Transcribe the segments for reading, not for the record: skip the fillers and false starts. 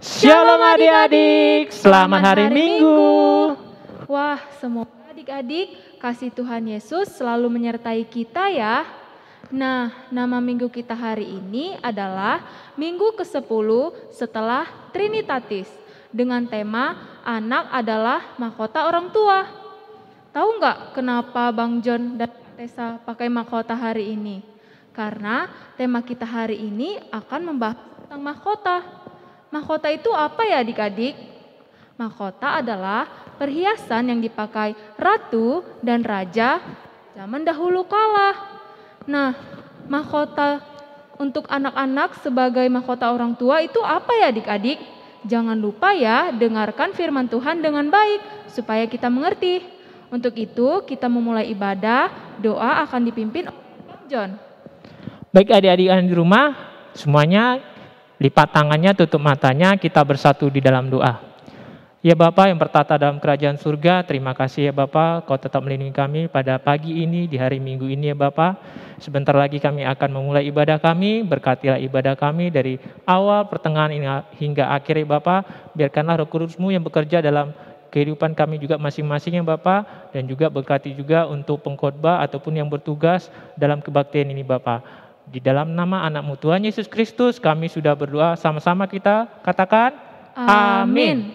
Shalom adik-adik, selamat hari Minggu. Wah, semoga adik-adik kasih Tuhan Yesus selalu menyertai kita ya. Nah, nama minggu kita hari ini adalah Minggu ke-10 setelah Trinitatis dengan tema anak adalah mahkota orang tua. Tahu nggak kenapa Bang John dan Tessa pakai mahkota hari ini? Karena tema kita hari ini akan membahas tentang mahkota. Mahkota itu apa ya adik-adik? Mahkota adalah perhiasan yang dipakai ratu dan raja zaman dahulu kala. Nah, mahkota untuk anak-anak sebagai mahkota orang tua itu apa ya adik-adik? Jangan lupa ya, dengarkan firman Tuhan dengan baik supaya kita mengerti. Untuk itu kita memulai ibadah, doa akan dipimpin oleh Bang John. Baik adik-adik di rumah, semuanya lipat tangannya, tutup matanya, kita bersatu di dalam doa. Ya Bapa yang bertata dalam kerajaan surga, terima kasih ya Bapa, Kau tetap melindungi kami pada pagi ini, di hari Minggu ini ya Bapa. Sebentar lagi kami akan memulai ibadah kami, berkatilah ibadah kami dari awal, pertengahan hingga akhir ya Bapa. Biarkanlah Roh Kudus-Mu yang bekerja dalam kehidupan kami juga masing-masing ya Bapa, dan juga berkati juga untuk pengkhotbah ataupun yang bertugas dalam kebaktian ini Bapa. Di dalam nama anak-Mu Tuhan Yesus Kristus kami sudah berdoa, sama-sama kita katakan amin.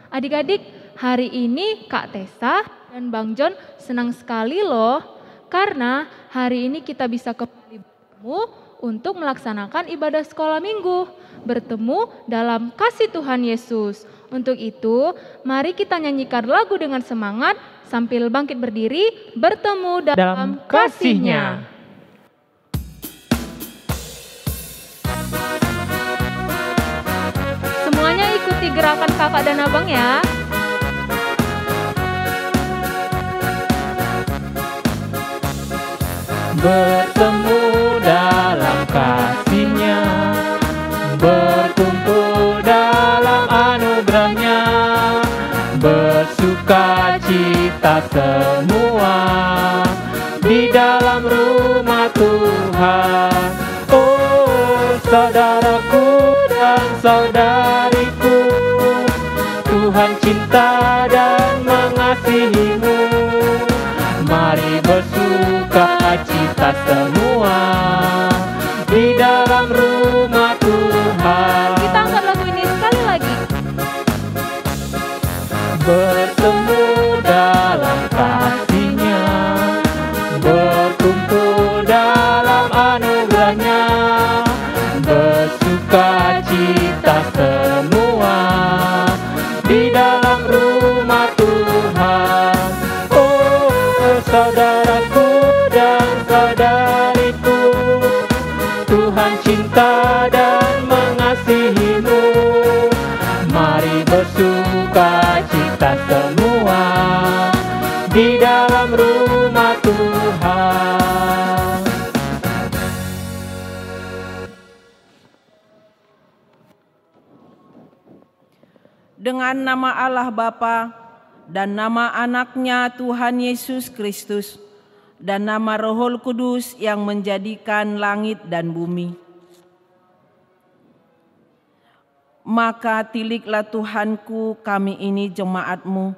Adik-adik, hari ini Kak Tessa dan Bang John senang sekali loh, karena hari ini kita bisa kembali bertemu untuk melaksanakan ibadah sekolah minggu, bertemu dalam kasih Tuhan Yesus. Untuk itu, mari kita nyanyikan lagu dengan semangat sambil bangkit berdiri, bertemu dalam kasih-Nya. Semuanya ikuti gerakan kakak dan abang ya. Bertemu dalam kasih-Nya, berkumpul dalam anugerah-Nya, bersuka cita semua di dalam rumah Tuhan. Oh saudaraku dan saudariku, Tuhan cinta dan mengasihimu. Mari bersuka cita semua di dalam rumah Tuhan. Kita angkat lagu ini sekali lagi. Bertemu dalam kasih-Nya, berkumpul dalam anugerah-Nya, bersuka cita semua di dalam rumah Tuhan. Oh saudaraku dan saudariku, Tuhan cinta dan mengasihimu. Mari bersuka cita semua di dalam rumah Tuhan. Dengan nama Allah Bapa dan nama Anaknya Tuhan Yesus Kristus dan nama Roh Kudus yang menjadikan langit dan bumi. Maka tiliklah Tuhanku kami ini jemaat-Mu,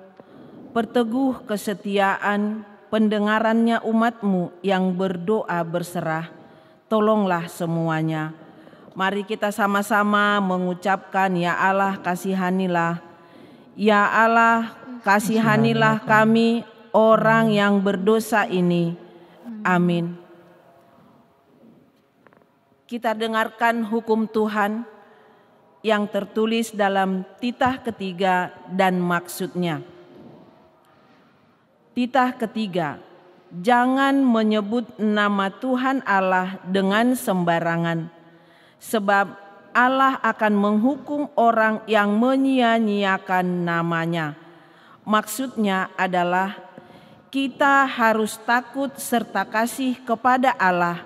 perteguh kesetiaan pendengarannya umat-Mu yang berdoa berserah. Tolonglah semuanya. Mari kita sama-sama mengucapkan, ya Allah kasihanilah. Ya Allah kasihanilah kami orang yang berdosa ini. Amin. Kita dengarkan hukum Tuhan yang tertulis dalam titah ketiga dan maksudnya. Titah ketiga, jangan menyebut nama Tuhan Allah dengan sembarangan, sebab Allah akan menghukum orang yang menyia-nyiakan namanya. Maksudnya adalah kita harus takut serta kasih kepada Allah.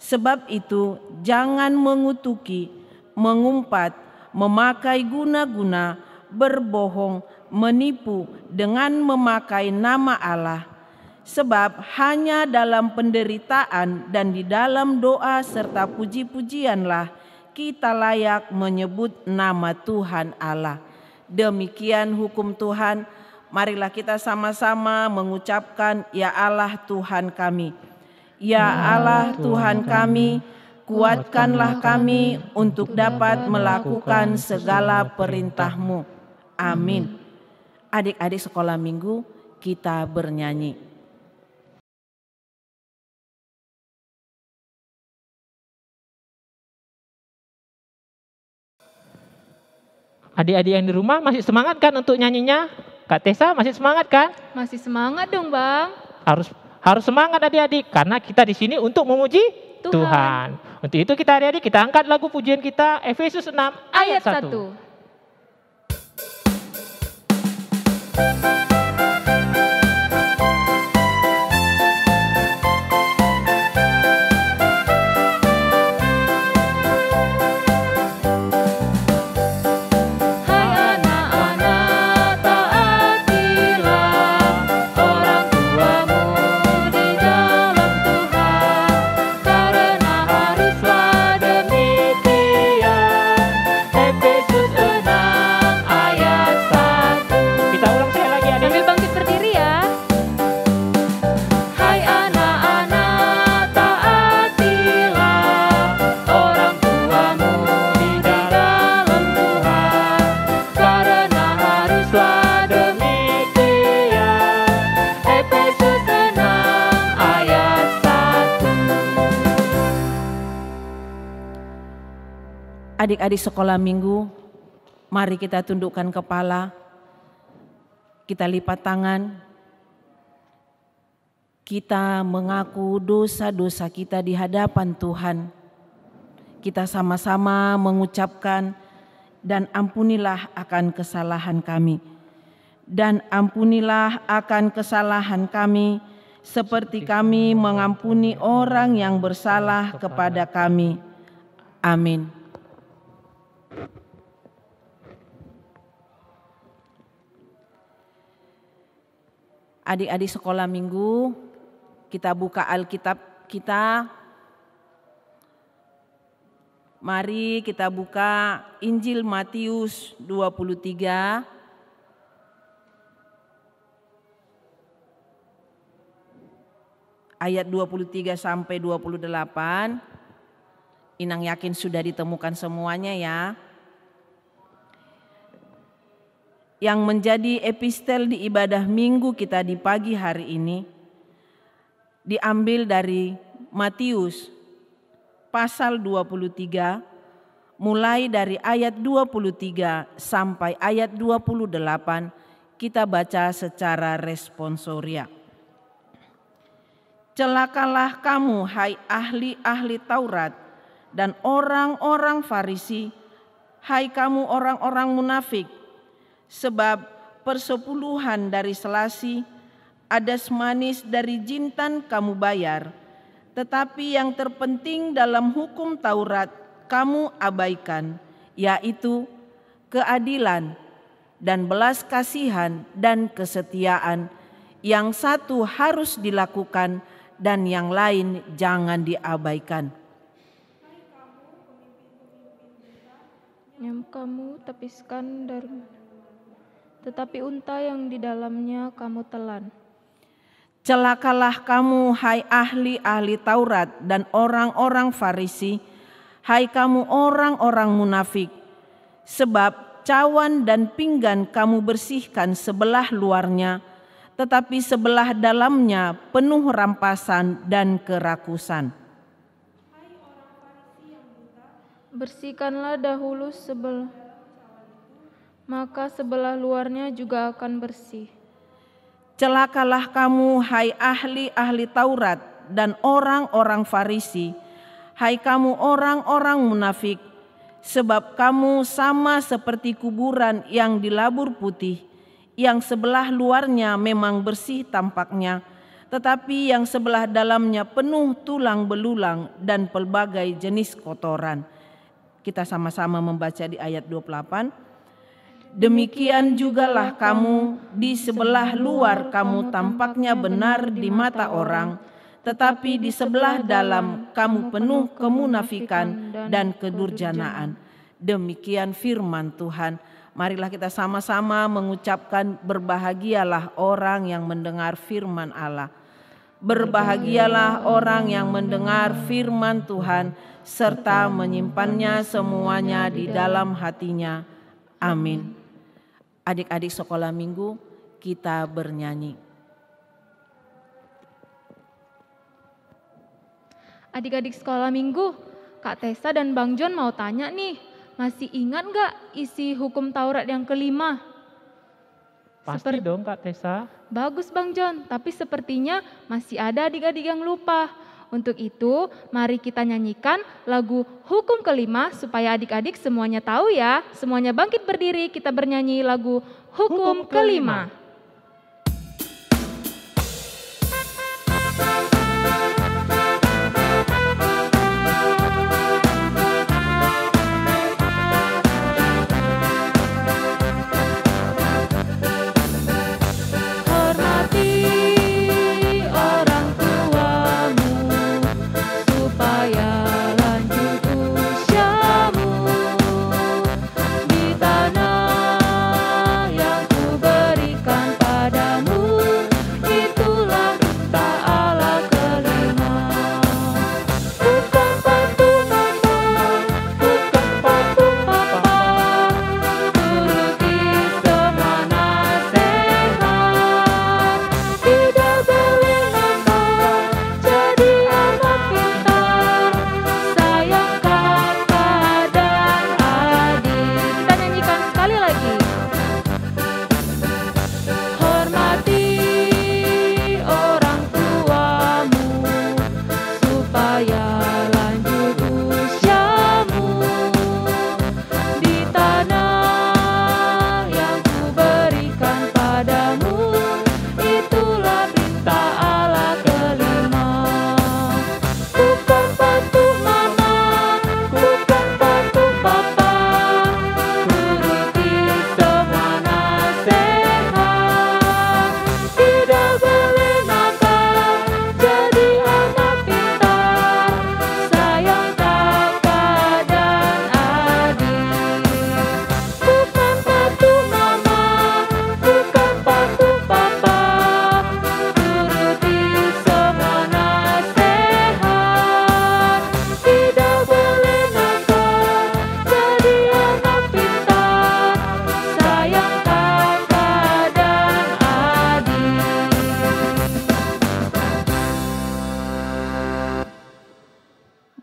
Sebab itu jangan mengutuki, mengumpat, memakai guna-guna, berbohong, menipu dengan memakai nama Allah. Sebab hanya dalam penderitaan dan di dalam doa serta puji-pujianlah kita layak menyebut nama Tuhan Allah. Demikian hukum Tuhan. Marilah kita sama-sama mengucapkan, ya Allah Tuhan kami. Ya Allah Tuhan kami, kuatkanlah kami untuk dapat melakukan segala perintah-Mu. Amin. Adik-adik sekolah minggu, kita bernyanyi. Adik-adik yang di rumah masih semangat kan untuk nyanyinya? Kak Tessa masih semangat kan? Masih semangat dong Bang. Harus semangat adik-adik, karena kita di sini untuk memuji Tuhan. Untuk itu kita adik-adik kita angkat lagu pujian kita Efesus 6 ayat 1. Adik-adik sekolah minggu, mari kita tundukkan kepala, kita lipat tangan, kita mengaku dosa-dosa kita di hadapan Tuhan. Kita sama-sama mengucapkan, dan ampunilah akan kesalahan kami. Dan ampunilah akan kesalahan kami, seperti kami mengampuni orang yang bersalah kepada kami. Amin. Adik-adik sekolah minggu, kita buka Alkitab kita. Mari kita buka Injil Matius 23. Ayat 23 sampai 28. Inang yakin sudah ditemukan semuanya ya. Yang menjadi epistel di ibadah minggu kita di pagi hari ini diambil dari Matius pasal 23 mulai dari ayat 23 sampai ayat 28 kita baca secara responsoria. Celakalah kamu hai ahli-ahli Taurat dan orang-orang Farisi, hai kamu orang-orang munafik. Sebab persepuluhan dari selasi, adas manis dari jintan kamu bayar, tetapi yang terpenting dalam hukum Taurat kamu abaikan, yaitu keadilan dan belas kasihan dan kesetiaan. Yang satu harus dilakukan dan yang lain jangan diabaikan. Yang kamu tepiskan dari, tetapi unta yang di dalamnya kamu telan. Celakalah kamu hai ahli-ahli Taurat dan orang-orang Farisi, hai kamu orang-orang munafik. Sebab cawan dan pinggan kamu bersihkan sebelah luarnya, tetapi sebelah dalamnya penuh rampasan dan kerakusan. Bersihkanlah dahulu maka sebelah luarnya juga akan bersih. Celakalah kamu hai ahli-ahli Taurat dan orang-orang Farisi, hai kamu orang-orang munafik, sebab kamu sama seperti kuburan yang dilabur putih, yang sebelah luarnya memang bersih tampaknya, tetapi yang sebelah dalamnya penuh tulang belulang dan pelbagai jenis kotoran. Kita sama-sama membaca di ayat 28. Demikian jugalah kamu, di sebelah luar kamu tampaknya benar di mata orang, tetapi di sebelah dalam kamu penuh kemunafikan dan kedurjanaan. Demikian firman Tuhan. Marilah kita sama-sama mengucapkan berbahagialah orang yang mendengar firman Allah. Berbahagialah orang yang mendengar firman Tuhan serta menyimpannya semuanya di dalam hatinya. Amin. Adik-adik sekolah minggu, kita bernyanyi. Adik-adik sekolah minggu, Kak Tessa dan Bang John mau tanya nih, masih ingat nggak isi hukum Taurat yang kelima? Pasti dong Kak Tessa. Bagus Bang John, tapi sepertinya masih ada adik-adik yang lupa. Untuk itu, mari kita nyanyikan lagu hukum kelima supaya adik-adik semuanya tahu ya. Semuanya bangkit berdiri, kita bernyanyi lagu hukum kelima.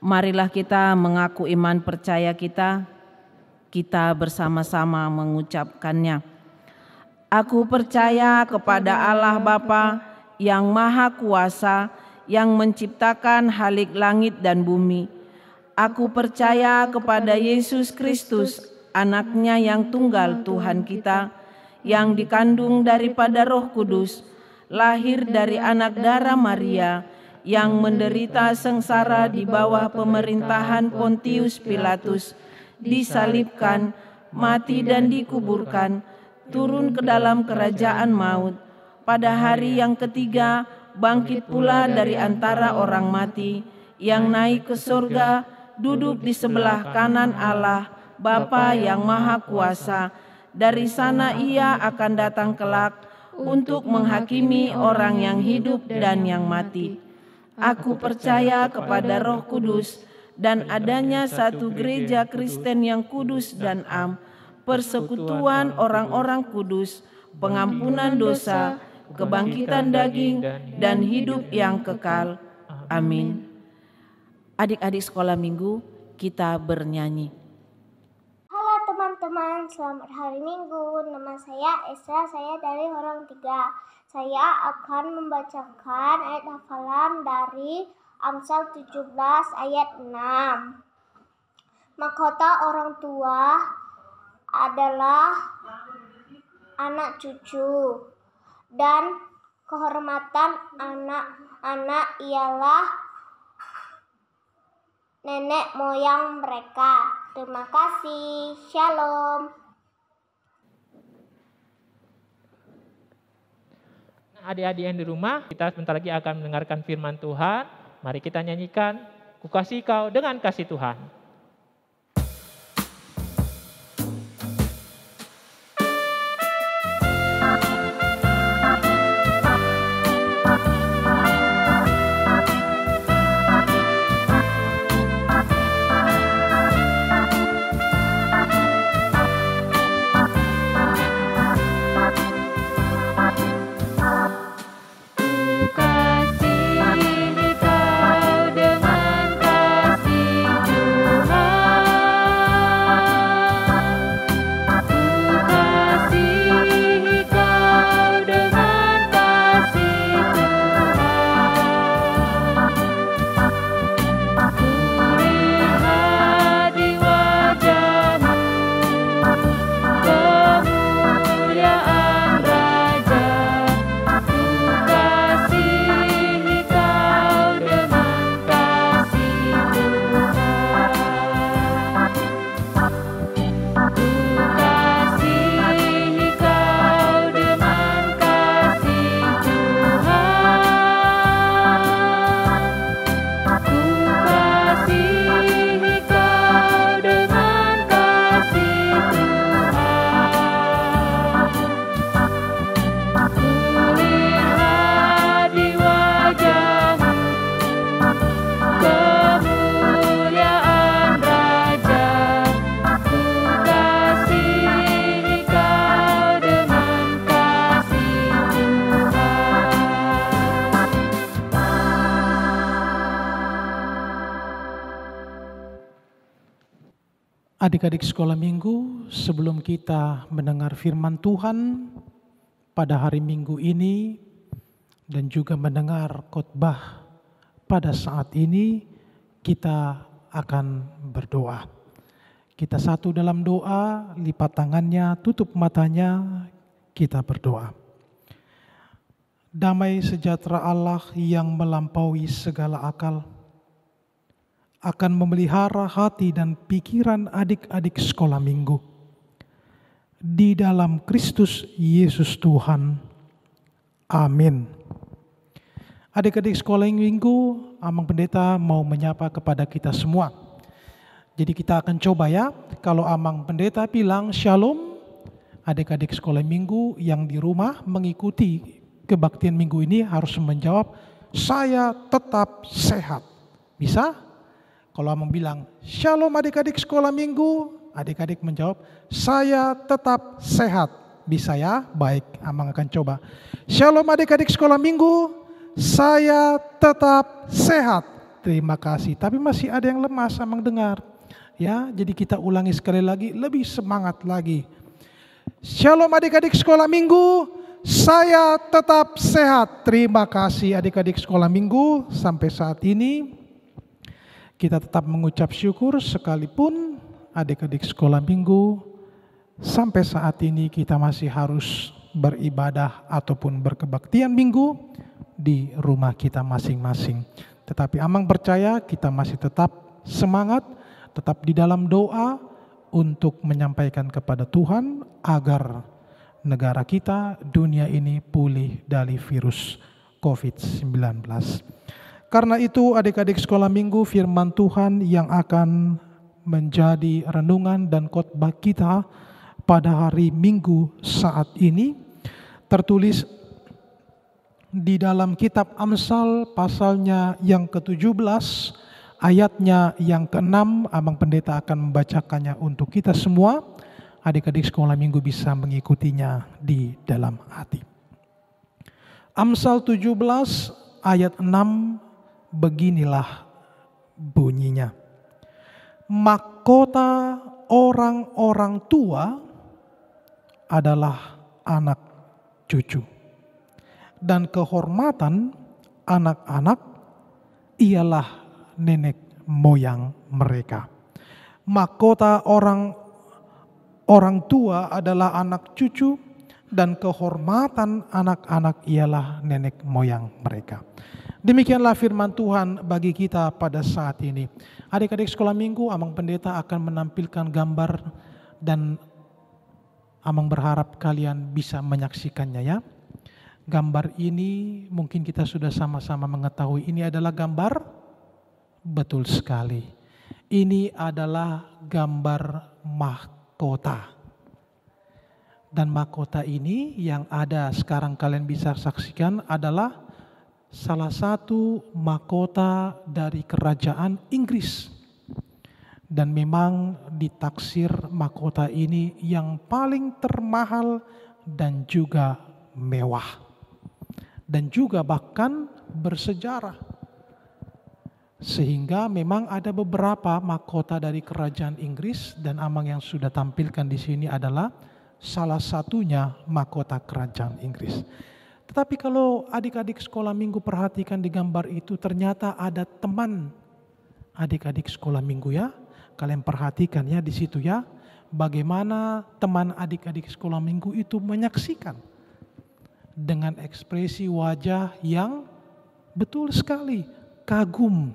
Marilah kita mengaku iman percaya kita bersama-sama mengucapkannya. Aku percaya kepada Allah Bapa yang Maha Kuasa, yang menciptakan halik langit dan bumi. Aku percaya kepada Yesus Kristus, Anak-Nya yang tunggal Tuhan kita, yang dikandung daripada Roh Kudus, lahir dari anak darah Maria, yang menderita sengsara di bawah pemerintahan Pontius Pilatus, disalibkan, mati dan dikuburkan, turun ke dalam kerajaan maut. Pada hari yang ketiga, bangkit pula dari antara orang mati, yang naik ke surga, duduk di sebelah kanan Allah, Bapa yang Maha Kuasa. Dari sana Ia akan datang kelak untuk menghakimi orang yang hidup dan yang mati. Aku percaya kepada Roh Kudus dan adanya satu gereja Kristen yang kudus dan am, persekutuan orang-orang kudus, pengampunan dosa, kebangkitan daging, dan hidup yang kekal. Amin. Adik-adik sekolah minggu, kita bernyanyi. Halo teman-teman, selamat hari Minggu. Nama saya Esra, saya dari Horong 3. Saya akan membacakan ayat hafalan dari Amsal 17 ayat 6. Mahkota orang tua adalah anak cucu, dan kehormatan anak-anak ialah nenek moyang mereka. Terima kasih. Shalom. Adik-adik yang di rumah, kita sebentar lagi akan mendengarkan firman Tuhan. Mari kita nyanyikan, Ku Kasih Kau dengan Kasih Tuhan. Adik-adik sekolah minggu, sebelum kita mendengar firman Tuhan pada hari Minggu ini dan juga mendengar khotbah pada saat ini, kita akan berdoa. Kita satu dalam doa, lipat tangannya, tutup matanya, kita berdoa. Damai sejahtera Allah yang melampaui segala akal akan memelihara hati dan pikiran adik-adik sekolah minggu di dalam Kristus Yesus Tuhan. Amin. Adik-adik sekolah minggu, Amang Pendeta mau menyapa kepada kita semua. Jadi kita akan coba ya, kalau Amang Pendeta bilang shalom, adik-adik sekolah minggu yang di rumah mengikuti kebaktian minggu ini harus menjawab, saya tetap sehat. Bisa? Kalau Amang bilang, shalom adik-adik sekolah minggu, adik-adik menjawab, saya tetap sehat. Bisa ya? Baik, Amang akan coba. Shalom adik-adik sekolah minggu, saya tetap sehat. Terima kasih. Tapi masih ada yang lemas, Amang dengar. Ya, jadi kita ulangi sekali lagi, lebih semangat lagi. Shalom adik-adik sekolah minggu, saya tetap sehat. Terima kasih adik-adik sekolah minggu. Sampai saat ini kita tetap mengucap syukur sekalipun adik-adik sekolah minggu sampai saat ini kita masih harus beribadah ataupun berkebaktian minggu di rumah kita masing-masing. Tetapi Amang percaya kita masih tetap semangat, tetap di dalam doa untuk menyampaikan kepada Tuhan agar negara kita, dunia ini pulih dari virus COVID-19. Karena itu adik-adik sekolah minggu, firman Tuhan yang akan menjadi renungan dan khotbah kita pada hari Minggu saat ini tertulis di dalam kitab Amsal pasalnya yang ke-17 ayatnya yang ke-6. Amang Pendeta akan membacakannya untuk kita semua. Adik-adik sekolah minggu bisa mengikutinya di dalam hati. Amsal 17 ayat 6 beginilah bunyinya. Mahkota orang-orang tua adalah anak cucu, dan kehormatan anak-anak ialah nenek moyang mereka. Mahkota orang tua adalah anak cucu, dan kehormatan anak-anak ialah nenek moyang mereka. Demikianlah firman Tuhan bagi kita pada saat ini. Adik-adik sekolah minggu, Amang Pendeta akan menampilkan gambar dan Amang berharap kalian bisa menyaksikannya ya. Gambar ini mungkin kita sudah sama-sama mengetahui ini adalah gambar, betul sekali. Ini adalah gambar mahkota. Dan mahkota ini yang ada sekarang kalian bisa saksikan adalah salah satu mahkota dari kerajaan Inggris. Dan memang ditaksir mahkota ini yang paling termahal dan juga mewah. Dan juga bahkan bersejarah. Sehingga memang ada beberapa mahkota dari kerajaan Inggris dan Amang yang sudah tampilkan di sini adalah salah satunya mahkota kerajaan Inggris. Tetapi kalau adik-adik sekolah minggu perhatikan di gambar itu ternyata ada teman adik-adik sekolah minggu ya. Kalian perhatikan ya di situ ya. Bagaimana teman adik-adik sekolah minggu itu menyaksikan dengan ekspresi wajah yang betul sekali kagum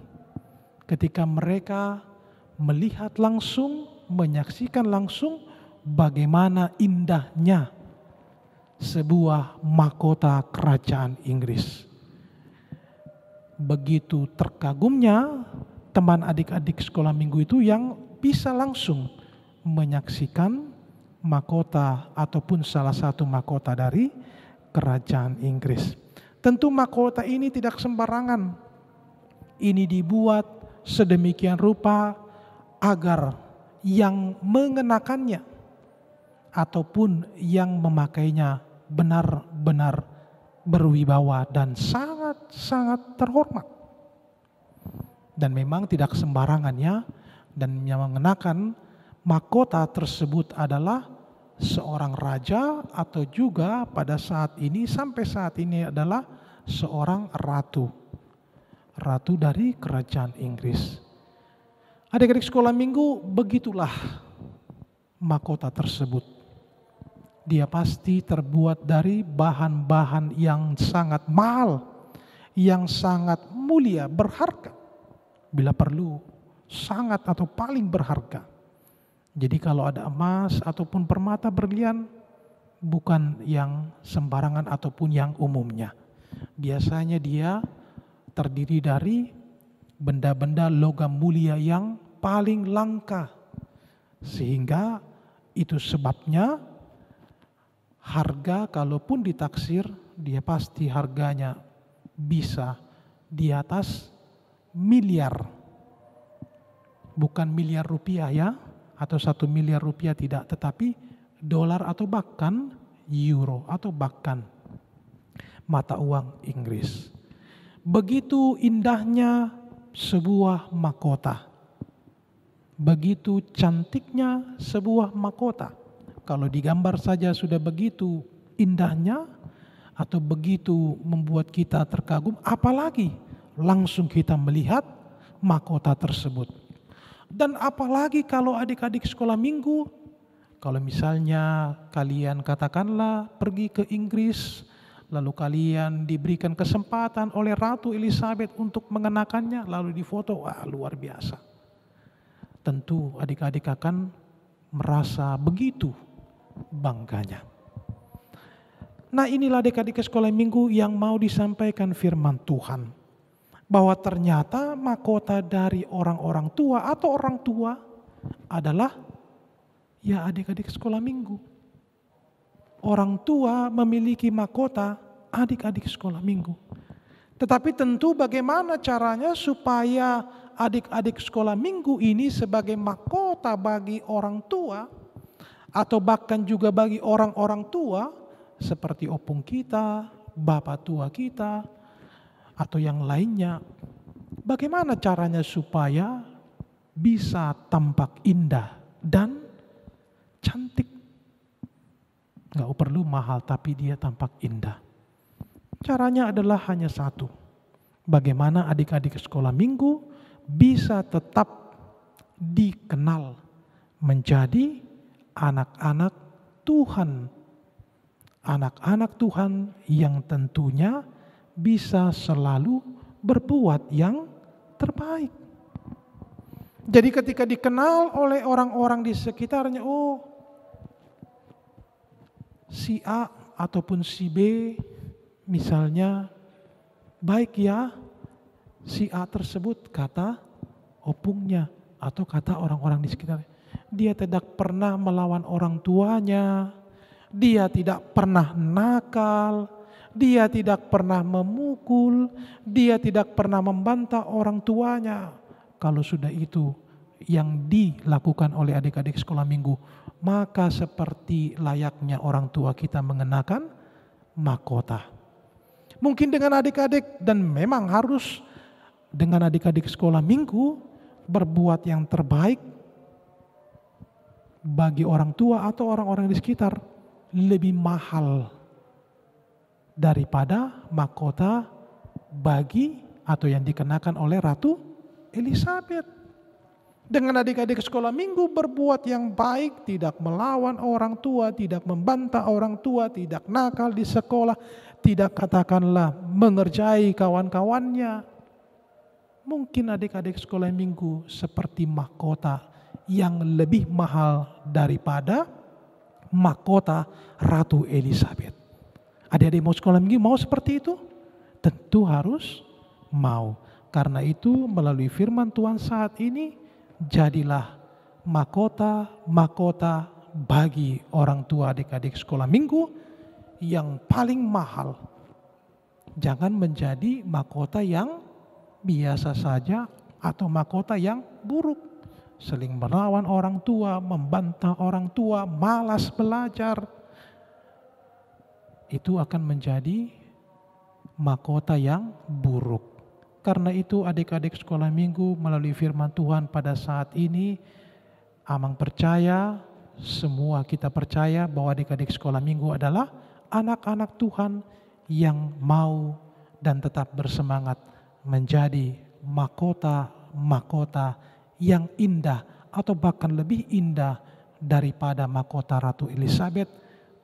ketika mereka melihat langsung, menyaksikan langsung bagaimana indahnya sebuah mahkota kerajaan Inggris. Begitu terkagumnya teman adik-adik sekolah minggu itu yang bisa langsung menyaksikan mahkota ataupun salah satu mahkota dari kerajaan Inggris. Tentu mahkota ini tidak sembarangan. Ini dibuat sedemikian rupa agar yang mengenakannya ataupun yang memakainya benar-benar berwibawa dan sangat-sangat terhormat. Dan memang tidak sembarangannya, dan yang mengenakan mahkota tersebut adalah seorang raja atau juga pada saat ini sampai saat ini adalah seorang ratu. Ratu dari kerajaan Inggris. Adik-adik sekolah minggu, begitulah mahkota tersebut. Dia pasti terbuat dari bahan-bahan yang sangat mahal, yang sangat mulia, berharga. Bila perlu, sangat atau paling berharga. Jadi kalau ada emas ataupun permata berlian, bukan yang sembarangan ataupun yang umumnya. Biasanya dia terdiri dari benda-benda logam mulia yang paling langka. Sehingga itu sebabnya harga kalaupun ditaksir, dia pasti harganya bisa di atas miliar. Bukan miliar rupiah ya, atau 1 miliar rupiah tidak, tetapi dolar atau bahkan euro atau bahkan mata uang Inggris. Begitu indahnya sebuah mahkota. Begitu cantiknya sebuah mahkota. Kalau digambar saja sudah begitu indahnya atau begitu membuat kita terkagum, apalagi langsung kita melihat mahkota tersebut. Dan apalagi kalau adik-adik sekolah minggu, kalau misalnya kalian katakanlah pergi ke Inggris, lalu kalian diberikan kesempatan oleh Ratu Elizabeth untuk mengenakannya, lalu difoto, wah luar biasa. Tentu adik-adik akan merasa begitu bangganya. Nah inilah adik-adik sekolah minggu yang mau disampaikan firman Tuhan. Bahwa ternyata mahkota dari orang-orang tua atau orang tua adalah ya adik-adik sekolah minggu. Orang tua memiliki mahkota adik-adik sekolah minggu. Tetapi tentu bagaimana caranya supaya adik-adik sekolah minggu ini sebagai mahkota bagi orang tua atau bahkan juga bagi orang-orang tua seperti opung kita, bapak tua kita, atau yang lainnya, bagaimana caranya supaya bisa tampak indah dan cantik? Gak perlu mahal tapi dia tampak indah. Caranya adalah hanya satu. Bagaimana adik-adik sekolah minggu bisa tetap dikenal menjadi anak-anak Tuhan. Anak-anak Tuhan yang tentunya bisa selalu berbuat yang terbaik. Jadi ketika dikenal oleh orang-orang di sekitarnya, oh si A ataupun si B Misalnya, baik ya si A tersebut, kata opungnya atau kata orang-orang di sekitarnya. Dia tidak pernah melawan orang tuanya, dia tidak pernah nakal, dia tidak pernah memukul, dia tidak pernah membantah orang tuanya. Kalau sudah itu yang dilakukan oleh adik-adik sekolah minggu, maka seperti layaknya orang tua kita mengenakan mahkota. Mungkin dengan adik-adik, dan memang harus dengan adik-adik sekolah minggu berbuat yang terbaik bagi orang tua atau orang-orang di sekitar, lebih mahal daripada mahkota bagi atau yang dikenakan oleh Ratu Elizabeth. Dengan adik-adik sekolah minggu berbuat yang baik, tidak melawan orang tua, tidak membantah orang tua, tidak nakal di sekolah, tidak katakanlah mengerjai kawan-kawannya. Mungkin adik-adik sekolah minggu seperti mahkota yang lebih mahal daripada mahkota Ratu Elizabeth. Adik-adik mau sekolah minggu mau seperti itu? Tentu harus mau. Karena itu melalui firman Tuhan saat ini, jadilah mahkota bagi orang tua adik-adik sekolah minggu yang paling mahal. Jangan menjadi mahkota yang biasa saja atau mahkota yang buruk. Seling melawan orang tua, membantah orang tua, malas belajar. Itu akan menjadi mahkota yang buruk. Karena itu adik-adik sekolah minggu melalui firman Tuhan pada saat ini, Amang percaya, semua kita percaya bahwa adik-adik sekolah minggu adalah anak-anak Tuhan yang mau dan tetap bersemangat menjadi mahkota yang indah atau bahkan lebih indah daripada mahkota Ratu Elizabeth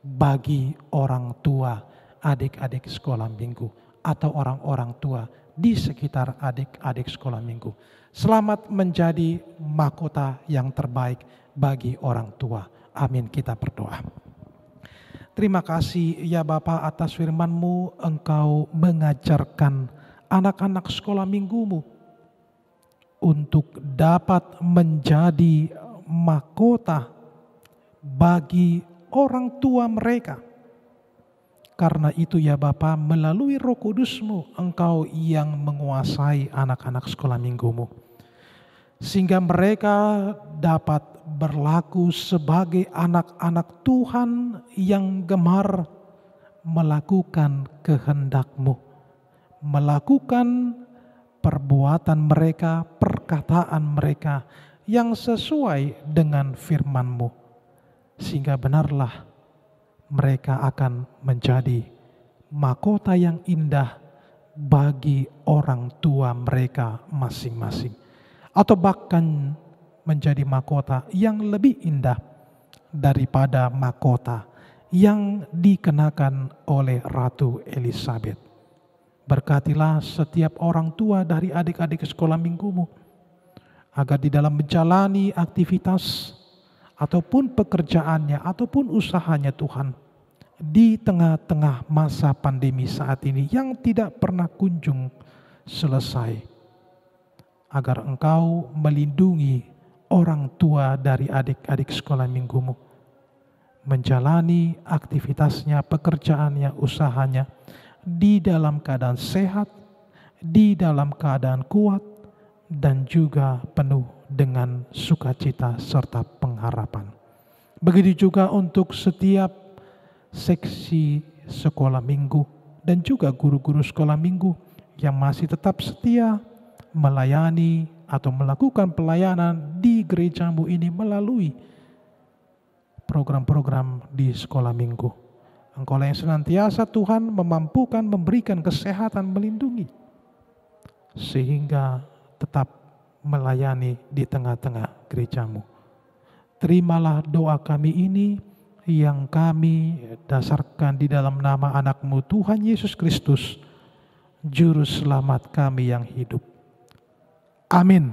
bagi orang tua adik-adik sekolah minggu atau orang-orang tua di sekitar adik-adik sekolah minggu. Selamat menjadi mahkota yang terbaik bagi orang tua. Amin, kita berdoa. Terima kasih ya Bapa atas firman-Mu, Engkau mengajarkan anak-anak sekolah minggumu untuk dapat menjadi mahkota bagi orang tua mereka. Karena itu ya Bapa, melalui Roh Kudus-Mu, Engkau yang menguasai anak-anak sekolah minggumu. Sehingga mereka dapat berlaku sebagai anak-anak Tuhan yang gemar melakukan kehendak-Mu. Melakukan perbuatan mereka, perkataan mereka yang sesuai dengan firman-Mu. Sehingga benarlah mereka akan menjadi mahkota yang indah bagi orang tua mereka masing-masing. Atau bahkan menjadi mahkota yang lebih indah daripada mahkota yang dikenakan oleh Ratu Elizabeth. Berkatilah setiap orang tua dari adik-adik sekolah minggumu, agar di dalam menjalani aktivitas ataupun pekerjaannya ataupun usahanya Tuhan, di tengah-tengah masa pandemi saat ini yang tidak pernah kunjung selesai, agar Engkau melindungi orang tua dari adik-adik sekolah minggumu, menjalani aktivitasnya, pekerjaannya, usahanya, di dalam keadaan sehat, di dalam keadaan kuat, dan juga penuh dengan sukacita serta pengharapan. Begitu juga untuk setiap seksi sekolah minggu dan juga guru-guru sekolah minggu yang masih tetap setia melayani atau melakukan pelayanan di gerejamu ini melalui program-program di sekolah minggu. Engkau yang senantiasa Tuhan memampukan, memberikan kesehatan, melindungi, sehingga tetap melayani di tengah-tengah gerejamu. Terimalah doa kami ini yang kami dasarkan di dalam nama anak-Mu Tuhan Yesus Kristus, Juru Selamat kami yang hidup. Amin.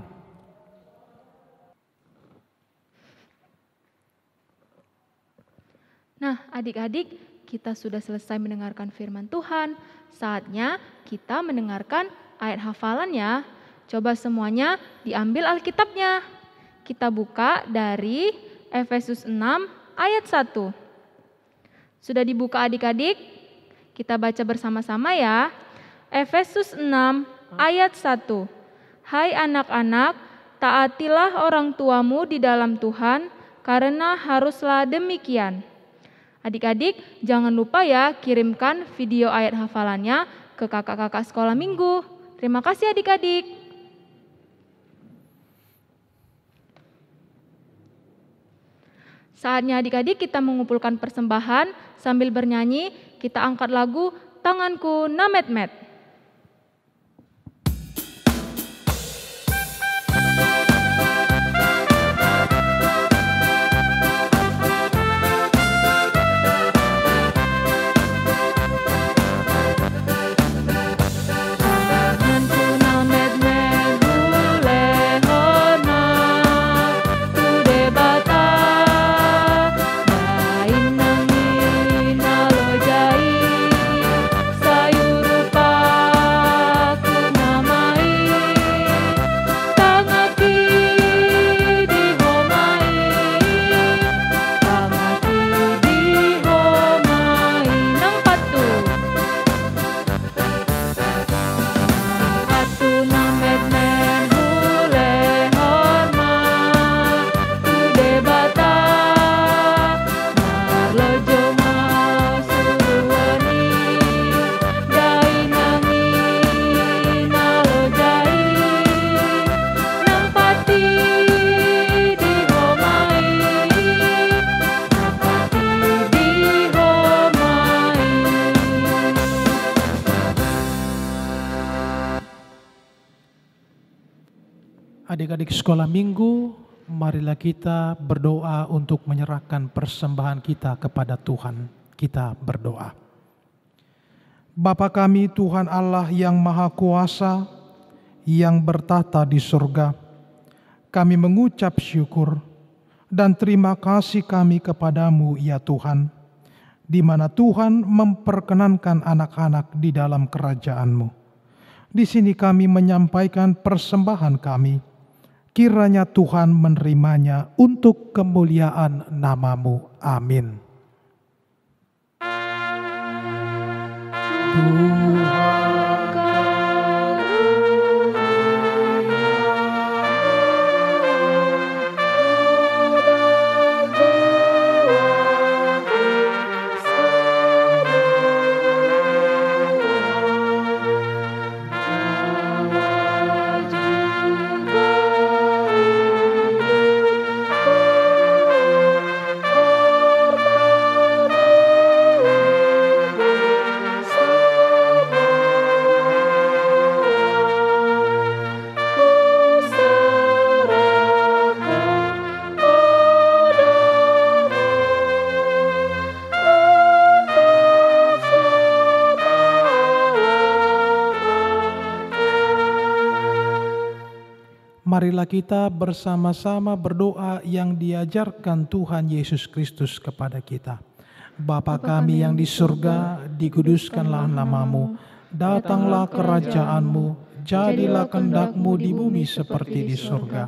Nah, adik-adik, kita sudah selesai mendengarkan firman Tuhan. Saatnya kita mendengarkan ayat hafalan ya. Coba semuanya diambil Alkitabnya. Kita buka dari Efesus 6 ayat 1. Sudah dibuka adik-adik? Kita baca bersama-sama ya. Efesus 6 ayat 1. Hai anak-anak, taatilah orang tuamu di dalam Tuhan, karena haruslah demikian. Adik-adik, jangan lupa ya kirimkan video ayat hafalannya ke kakak-kakak sekolah minggu. Terima kasih adik-adik. Saatnya adik-adik kita mengumpulkan persembahan sambil bernyanyi, kita angkat lagu Tanganku Namet-met. Adik-adik sekolah minggu, marilah kita berdoa untuk menyerahkan persembahan kita kepada Tuhan. Kita berdoa. Bapa kami Tuhan Allah yang Maha Kuasa, yang bertata di surga, kami mengucap syukur dan terima kasih kami kepadamu ya Tuhan, di mana Tuhan memperkenankan anak-anak di dalam kerajaan-Mu. Di sini kami menyampaikan persembahan kami. Kiranya Tuhan menerimanya untuk kemuliaan nama-Mu. Amin. Marilah kita bersama-sama berdoa yang diajarkan Tuhan Yesus Kristus kepada kita. Bapa kami yang di surga, dikuduskanlah nama-Mu, datanglah kerajaan-Mu, jadilah kehendak-Mu di bumi seperti di surga.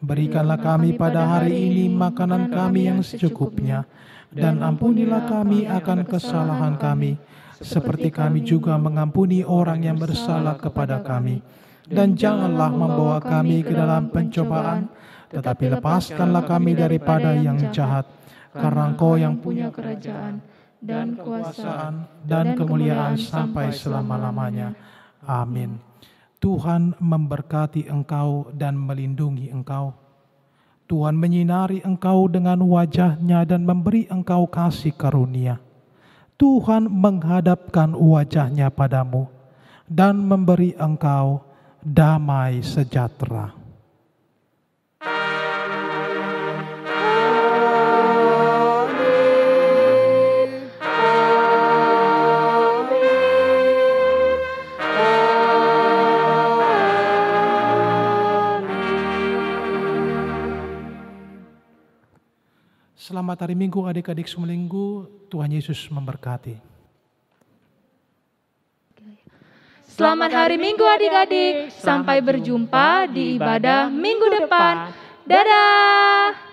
Berikanlah kami pada hari ini makanan kami yang secukupnya, dan ampunilah kami akan kesalahan kami, seperti kami juga mengampuni orang yang bersalah kepada kami. Dan janganlah membawa kami ke dalam pencobaan, tetapi lepaskanlah kami daripada yang jahat. Karena Engkau yang punya kerajaan dan kekuasaan dan kemuliaan sampai selama-lamanya. Amin. Tuhan memberkati engkau dan melindungi engkau. Tuhan menyinari engkau dengan wajah-Nya dan memberi engkau kasih karunia. Tuhan menghadapkan wajah-Nya padamu dan memberi engkau damai sejahtera. Selamat hari Minggu adik-adik seminggu, Tuhan Yesus memberkati. Selamat hari Minggu adik-adik, sampai berjumpa di ibadah minggu depan. Dadah!